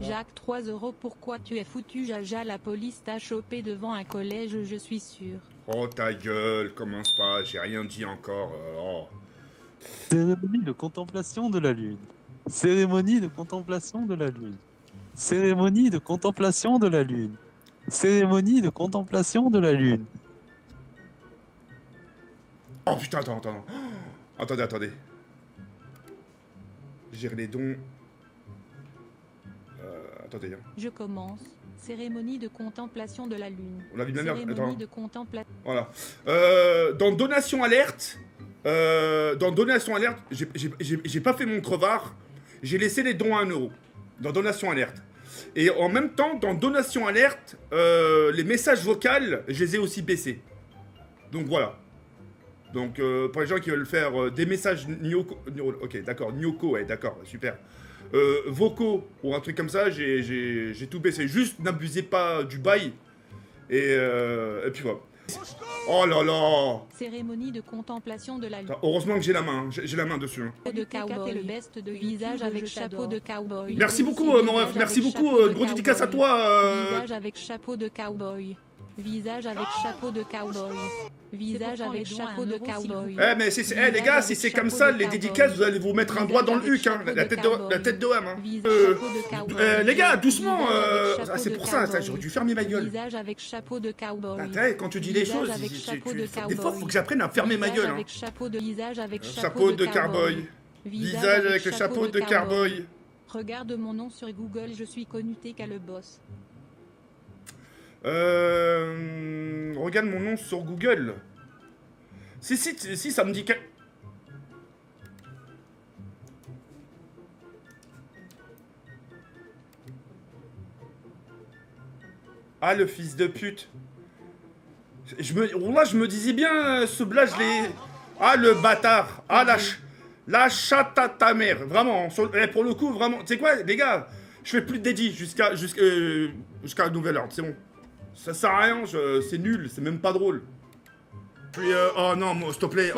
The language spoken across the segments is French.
Jacques 3 €. Pourquoi tu es foutu Jaja? La police t'a chopé devant un collège, je suis sûr. Oh ta gueule, commence pas, j'ai rien dit encore. Oh. Cérémonie de contemplation de la lune. Cérémonie de contemplation de la lune. Cérémonie de contemplation de la lune. Cérémonie de contemplation de la lune. Oh putain, attends. Attendez. Gérer les dons. Attendez. Hein. Je commence. Cérémonie de contemplation de la lune. On a vu de la merde. Cérémonie Attends. de contemplation. Voilà. Dans donation alerte. J'ai pas fait mon crevard. J'ai laissé les dons à 1 €. Dans donation alerte. Et en même temps, dans donation alerte, les messages vocaux, je les ai aussi baissés. Donc voilà. Donc pour les gens qui veulent faire des messages Nyoko, ok, d'accord, Nyoko, ouais, d'accord, super. Vocaux ou un truc comme ça, j'ai tout baissé. Juste n'abusez pas du bail. Et puis voilà. Oh là là. Cérémonie de contemplation de la lune. Heureusement que j'ai la main, j'ai la main dessus. Hein. De cowboy, le best de visage avec chapeau de cowboy. Merci beaucoup, mon ref, merci beaucoup, gros dédicace à toi. Visage avec chapeau de cowboy. Visage avec chapeau de cowboy. Visage avec chapeau de cowboy. Eh mais les gars, si c'est comme ça, les dédicaces, vous allez vous mettre un doigt dans le huc, hein, la tête de homme. Hein. Les gars, doucement. C'est pour ça, j'aurais dû fermer ma gueule. Visage avec chapeau de cowboy. Quand tu dis les choses, des fois, faut que j'apprenne à fermer ma gueule. Hein. Chapeau de cowboy. Visage avec le chapeau de cowboy. Regarde mon nom sur Google, je suis connuté qu'à le boss. Regarde mon nom sur Google. Si, ça me dit que... Ah, le fils de pute. Là, je me disais bien, ce blage, Ah, le bâtard. Ah, la chatte à ta mère. Vraiment, pour le coup, vraiment... Tu sais quoi, les gars, je fais plus de dédits jusqu'à nouvel ordre, c'est bon. Ça sert à rien, c'est nul, c'est même pas drôle. Puis, oh non, s'il te plaît.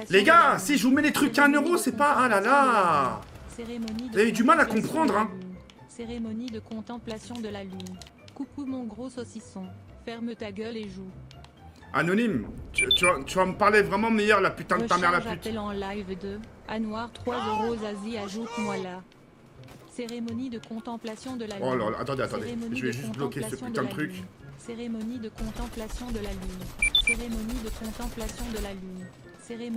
Les gars, si je vous mets les trucs à 1 €, c'est pas... Ah là là. Vous avez du mal à comprendre, hein. Cérémonie de contemplation de la lune. Coucou mon gros saucisson. Ferme ta gueule et joue. Anonyme, tu vas me parler vraiment meilleur, la putain de ta mère, la pute. J'appelle en live de Anouar 3 €, Zazie, ajoute-moi là. Cérémonie de contemplation de la lune. Oh là là, attendez. Je vais juste bloquer ce putain de truc. Cérémonie de contemplation de la lune. Cérémonie de contemplation de la lune.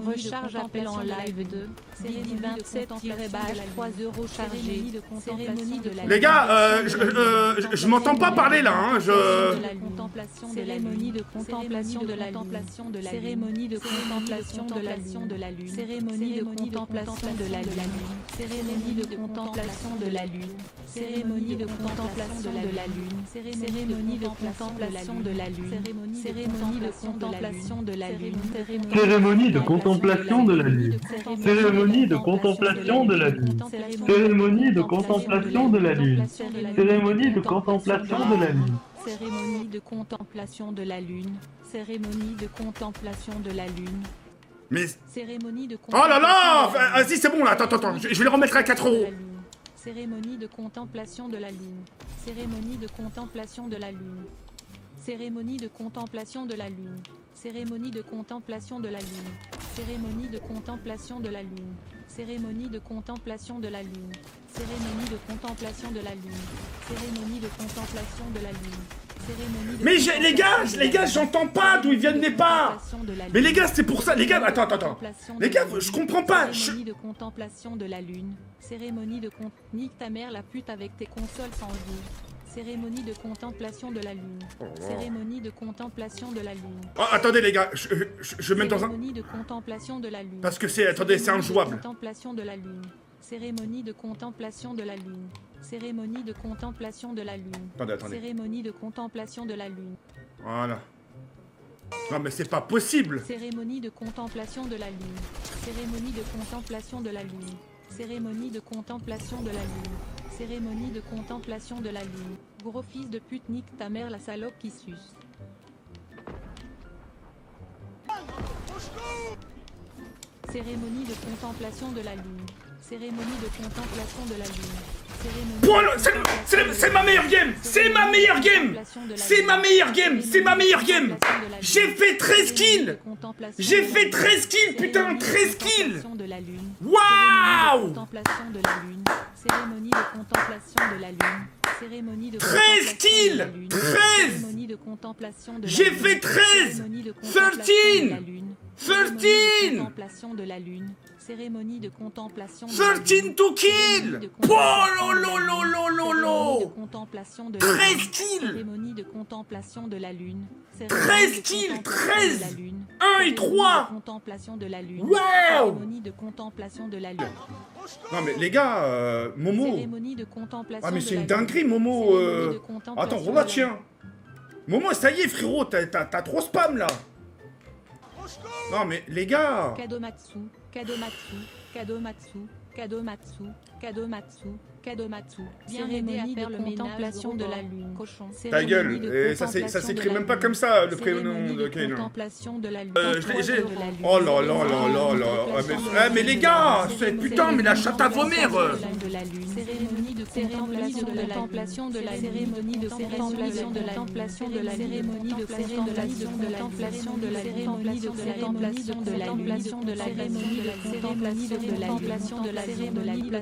Recharge appel en live de Didi 27 3 € chargé. Cérémonie de la lune. Les gars, je m'entends pas parler là, hein, Cérémonie de contemplation de la lune. Cérémonie de contemplation de la lune. Cérémonie de contemplation de la lune. Cérémonie de contemplation de la lune. Cérémonie de contemplation de la lune. Cérémonie de contemplation de la lune. Cérémonie de contemplation de la lune. Cérémonie de contemplation de la lune. Cérémonie de contemplation de la lune. Cérémonie de contemplation de la lune. Cérémonie de contemplation de la lune. Cérémonie de contemplation de la lune. Cérémonie de contemplation de la lune. Mais... Cérémonie de Oh là là. Vas-y, c'est bon là, attends, je vais les remettre à 4 €. Cérémonie de contemplation de la lune. Cérémonie de contemplation de la lune. Cérémonie de contemplation de la lune. Cérémonie de contemplation de la lune. Cérémonie de contemplation de la lune. Cérémonie de contemplation de la lune. Cérémonie de contemplation de la lune. Cérémonie de contemplation de la lune. Mais les gars, j'entends pas d'où ils viennent les pas. Mais les gars, c'est pour ça, les gars, attends. Les gars, je comprends pas. Cérémonie de contemplation de la lune. Cérémonie de nique ta mère la pute avec tes consoles sans vie. Cérémonie de contemplation de la lune. Cérémonie de contemplation de la lune. Oh, attendez les gars, je mets dans un... Cérémonie de contemplation de la lune. Parce que c'est, attendez, c'est injouable. Contemplation de la lune. Cérémonie de contemplation de la lune. Cérémonie de contemplation de la lune. Attendez. Cérémonie de contemplation de la lune. Voilà. Non mais c'est pas possible. Cérémonie de contemplation de la lune. Cérémonie de contemplation de la lune. Cérémonie de contemplation de la lune. Cérémonie de contemplation de la lune. Gros fils de pute, nique ta mère la salope qui suce. Cérémonie de contemplation de la lune. Cérémonie de contemplation de la lune. C'est ma meilleure game. C'est ma meilleure game. C'est ma meilleure game. C'est ma meilleure game. J'ai fait 13 kills. J'ai fait 13 kills, putain, 13 kills. Waouh. Contemplation de la lune. Cérémonie de contemplation de la lune. Cérémonie de 13 kills. 13. Cérémonie de contemplation de la J'ai lune. fait 13. Cérémonie de contemplation de la lune. 13. Contemplation de la lune. Cérémonie de contemplation de 13 to kill. Oh lolololololo. 13 kills. Cérémonie de contemplation de la lune. 13 kills. 13. 1 et 3. Contemplation de la lune. Wow. Cérémonie de contemplation de la lune. Non mais les gars, Momo. Cérémonie de contemplation. Ah mais de c'est la une lune. dinguerie, Momo. Cérémonie de contemplation Attends, de revois, la tiens. Momo, ça y est, frérot, t'as trop spam là. Non mais les gars. Kadomatsu, Kadomatsu, Kadomatsu, Kadomatsu, Kadomatsu, Kadomatsu. Cérémonie de contemplation de la lune. Ta gueule, et ça s'écrit même pas comme ça, le prénom de Kane. Contemplation de la lune. Oh là là là là là. Mais les gars, putain, mais la chatte à vomir. Cérémonie de contemplation de la cérémonie de contemplation de la contemplation de la cérémonie de contemplation de la contemplation de la cérémonie de contemplation de la contemplation de la cérémonie de contemplation de la contemplation de la cérémonie de la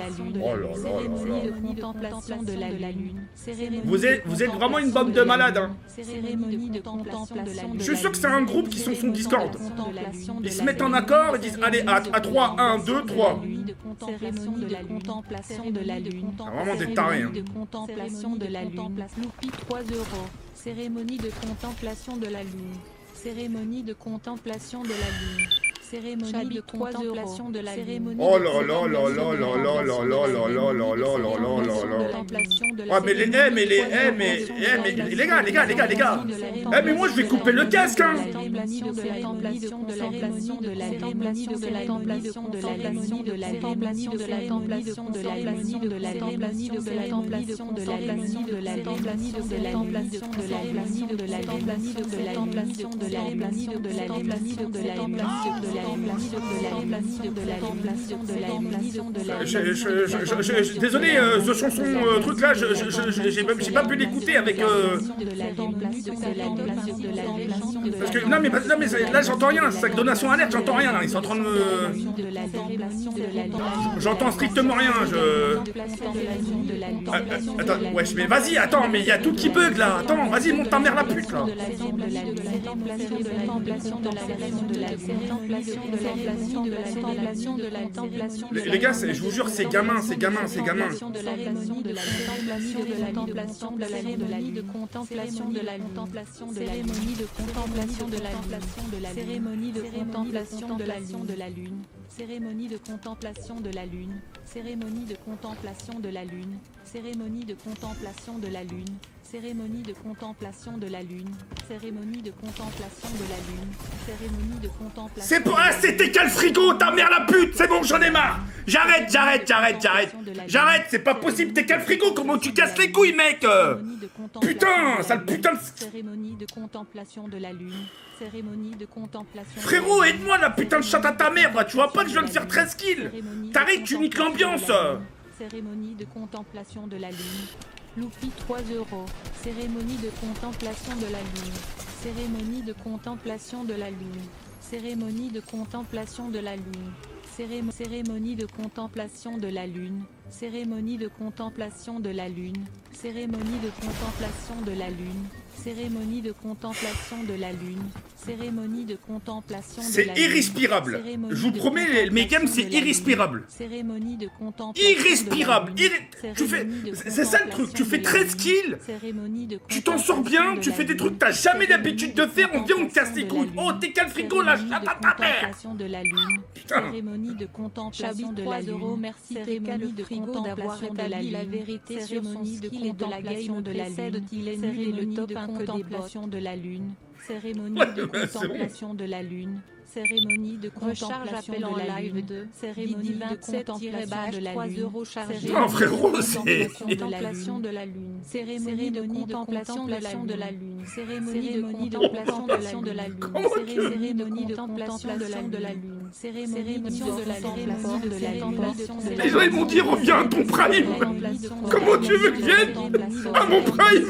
lune. Oh là là Cérémonie là de contemplation de la lune. Vous êtes vraiment une bande de malades, hein. Cérémonie de contemplation. Je suis sûr que c'est un groupe qui sont sur Discord. Ils se mettent en accord et disent allez à 3, 1, 2, 3. Cérémonie de contemplation de la lune. C'est vraiment des tarés, hein. De contemplation de la lune. Loupi 3 €. Cérémonie de contemplation de la lune. Cérémonie de contemplation de la lune. Cérémonie de contemplation de la lune. Oh là là là là là là là là là là là là là là là là. Ah mais les gars, les gars. Mais moi je vais couper le casque, hein. Désolé, ce chanson truc là, j'ai pas pu l'écouter avec. Parce que non mais là j'entends rien, c'est donation alerte, j'entends rien là, ils sont en train de me. J'entends strictement rien, Attends, wesh, mais vas-y, attends, mais il y a tout qui bug là, attends, vas-y, monte ta mère la pute là. Les gars, je vous jure, c'est gamin. Cérémonie de contemplation de la lune. Cérémonie de contemplation de la lune. Cérémonie de contemplation de la lune. Cérémonie de contemplation de la lune. Cérémonie de contemplation de la lune. Cérémonie de contemplation de la lune. Cérémonie de contemplation de la lune. Cérémonie de contemplation de la lune. Cérémonie de contemplation. C'est pour. Ah, c'était quel frigo, ta mère la pute, c'est bon, j'en ai marre. J'arrête, c'est pas possible, t'es quel frigo, comment tu casses les couilles, mec. Putain, sale putain de. Cérémonie de contemplation de la lune. Cérémonie de contemplation. Frérot, aide-moi la putain de chatte à ta mère, tu vois pas que je viens de faire 13 kills. T'arrêtes, tu niques l'ambiance. Cérémonie de contemplation de la lune. Loupi 3 €. Cérémonie de contemplation de la lune. Cérémonie de contemplation de la lune. Cérémonie de contemplation de la lune. Cérémonie de contemplation de la lune. Cérémonie de contemplation de la lune. Cérémonie de contemplation de la lune. Cérémonie de contemplation de la lune. Cérémonie de contemplation de la lune. C'est irrespirable. Je vous promets, mes games, c'est irrespirable. Cérémonie de contemplation. Irrespirable. C'est ça le truc. Tu fais 13 kills. Tu t'en sors bien. Tu fais des trucs que t'as jamais l'habitude de faire. On vient, on te casse les couilles. Oh, t'es quel frigo, la chatte à ta mère. Putain. Cérémonie de contemplation de la lune. Merci cérémonie de frigo d'avoir établi la vérité sur son skill et de la game de la lune. Cérémonie de contemplation de la lune. Cérémonie de contemplation de la lune. Cérémonie de contemplation de la lune. Cérémonie de contemplation de la lune. Non, frérot, c'est. Contemplation de la lune. Cérémonie de contemplation de la lune. Cérémonie de contemplation de la lune. Cérémonie de contemplation de la lune. Cérémonie de contemplation de la lune. Les gens ils m'ont dit reviens à ton prime. Comment tu veux que je vienne à mon prime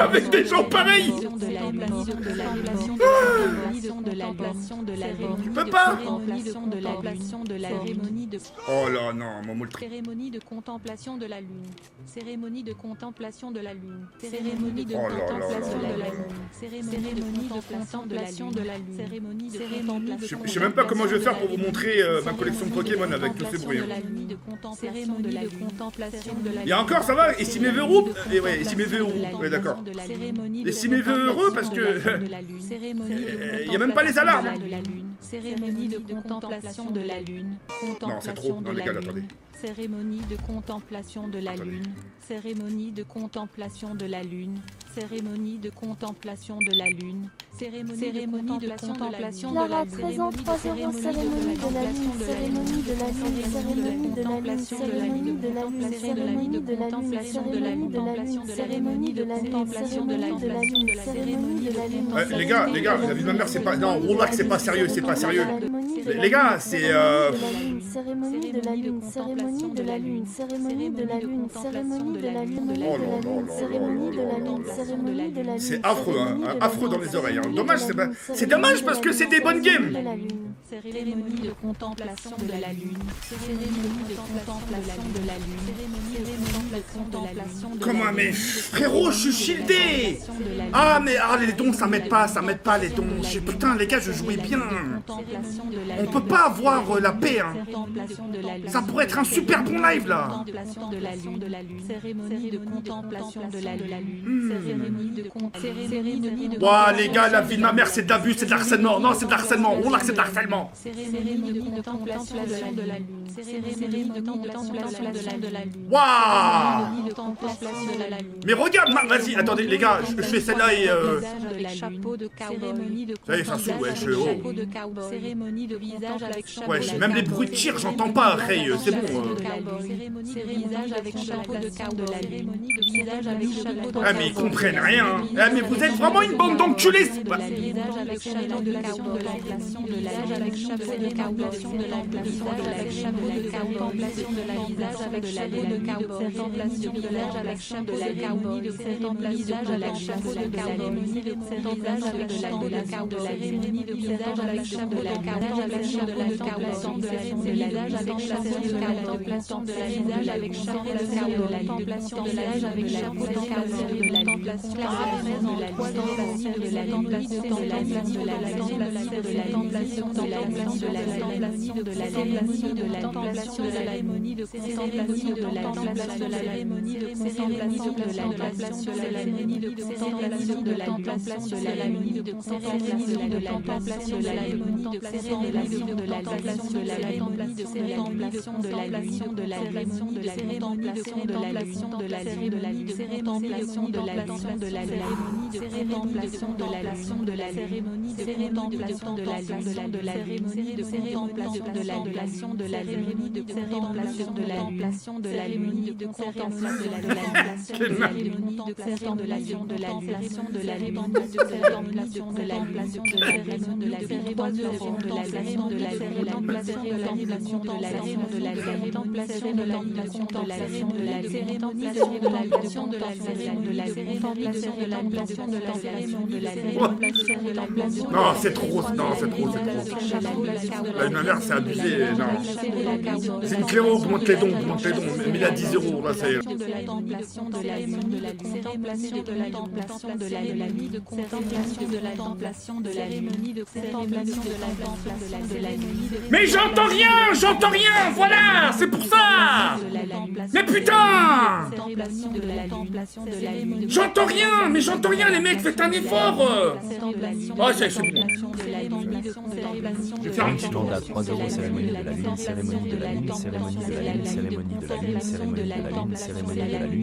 avec des gens pareils? Tu peux pas? Oh là non, mon moultri. Cérémonie de contemplation de la lune. Cérémonie de contemplation de la lune. Cérémonie de contemplation de la lune. Cérémonie de contemplation de la lune. Cérémonie de contemplation. Je sais même pas comment je vais faire pour vous montrer ma collection de Pokémon avec tous ces bruits. Cérémonie de contemplation de la lune. Il y a encore, ça va? Et si mes vœux heureux? Et ouais, et si mes vœux heureux? Ouais, d'accord. Et si mes vœux heureux, parce que il y a même pas les alarmes. Cérémonie de contemplation de la lune. Non, c'est trop. Non, les gars, attendez. Cérémonie de contemplation de la lune. Cérémonie de contemplation de la lune. Cérémonie de contemplation de la lune. Cérémonie de contemplation de la Clara, lune. 13 ans, 3 euros, cérémonie de la lune, cérémonie de la lune, cérémonie de la lune, cérémonie de la lune, cérémonie de la lune, cérémonie de la lune, cérémonie de la lune, cérémonie de la lune, cérémonie de la lune. Les gars, la vie de ma mère, c'est pas... Non, Roulac, c'est pas sérieux, c'est pas sérieux. Les gars, c'est... Cérémonie de la lune, cérémonie de la lune, cérémonie de la lune, cérémonie de la lune, cérémonie de la lune, cérémonie de la lune. C'est affreux, hein. Affreux dans les oreilles. Hein. Dommage, c'est dommage parce que c'est des bonnes games. Cérémonie de contemplation de la lune. Cérémonie de contemplation de la lune. Cérémonie de contemplation de la lune. Comment, mais frérot, je suis shieldé. Ah, mais les dons, ça m'aide pas les dons. Putain, les gars, je jouais bien. On peut pas avoir la paix, hein. Ça pourrait être un super bon live, là. Cérémonie de contemplation de la lune. Cérémonie de contemplation. Ouah, les gars, la vie de ma mère, c'est de l'abus, c'est de l'harcèlement. Non, c'est de l'harcèlement. On l'a que c'est de l'harcèlement. Cérémonie de contemplation de la lune. Cérémonie de contemplation de la lune. Waouh. Cérémonie de contemplation de la lune. Mais regarde, vas-y, attendez, les gars, je fais celle-là et... Chapeau de cowboy. Ça y est, ça s'ouvre, ouais, Chapeau de cowboy. Cérémonie de visage avec chapeau. Ouais, même les bruits de tir, j'entends pas, Ray, c'est bon. Cérémonie de visage avec chapeau de cowboy. Cérémonie de visage avec chapeau de cowboy. Ah, mais ils comprennent rien. Ah, mais vous êtes vraiment une bande d'enculés. Visage avec chapeau de cowboy. Visage avec chapeau de cowboy. Visage avec chapeau de contemplation de la visage avec chapeau de cowboy. Contemplation de visage avec chapeau de cowboy. De visage avec chapeau de cowboy. De visage avec chapeau de cowboy. Cérémonie de visage avec chapeau de cowboy. Avec chapeau de cowboy. De visage avec chapeau de contemplation de la visage avec chapeau de cowboy. Contemplation de la visage avec chapeau de cowboy. De la contemplation de la contemplation de la contemplation de la contemplation de la contemplation de la contemplation de la cérémonie de la cérémonie de la contemplation de la cérémonie de cérémonie de la contemplation de la cérémonie de contemplation de la contemplation de la cérémonie de contemplation de la contemplation de la cérémonie de contemplation de la contemplation de la cérémonie de cérémonie de la contemplation de la cérémonie de contemplation de la cérémonie de la cérémonie de la contemplation de la contemplation de la cérémonie de contemplation de la contemplation de la cérémonie de contemplation de la leçon de la cérémonie de contemplation de la leçon de la cérémonie de contemplation de la leçon de la cérémonie de contemplation de la leçon de la cérémonie de contemplation de la leçon de la cérémonie de contemplation de la leçon de la leçon de la cérémonie de contemplation de la leçon de la cérémonie de la contemplation de la leçon de la contemplation de la leçon de la leçon de la contemplation de la leçon de la leçon de la cérémonie de contemplation de la cérémonie de la contemplation de la leçon de la cérémonie de la contemplation de la leçon. Non, c'est trop, non, c'est trop, c'est trop. La ma mère, c'est abusé, non. C'est une Cléro, augmente les dons, mais il a 10 €, là, c'est... De la contemplation de la cérémonie de la contemplation de la contemplation de la cérémonie de contemplation de la contemplation de la cérémonie de contemplation de la contemplation de la cérémonie de... Mais j'entends rien, voilà, c'est pour ça. Mais putain, j'entends rien, les mecs, faites un effort. Oh, c'est bon. Je vais faire un petit tour. 3 euros, cérémonie de la lune, cérémonie de la lune, cérémonie de la lune, cérémonie de la lune, cérémonie de la lune, cérémonie de la lune,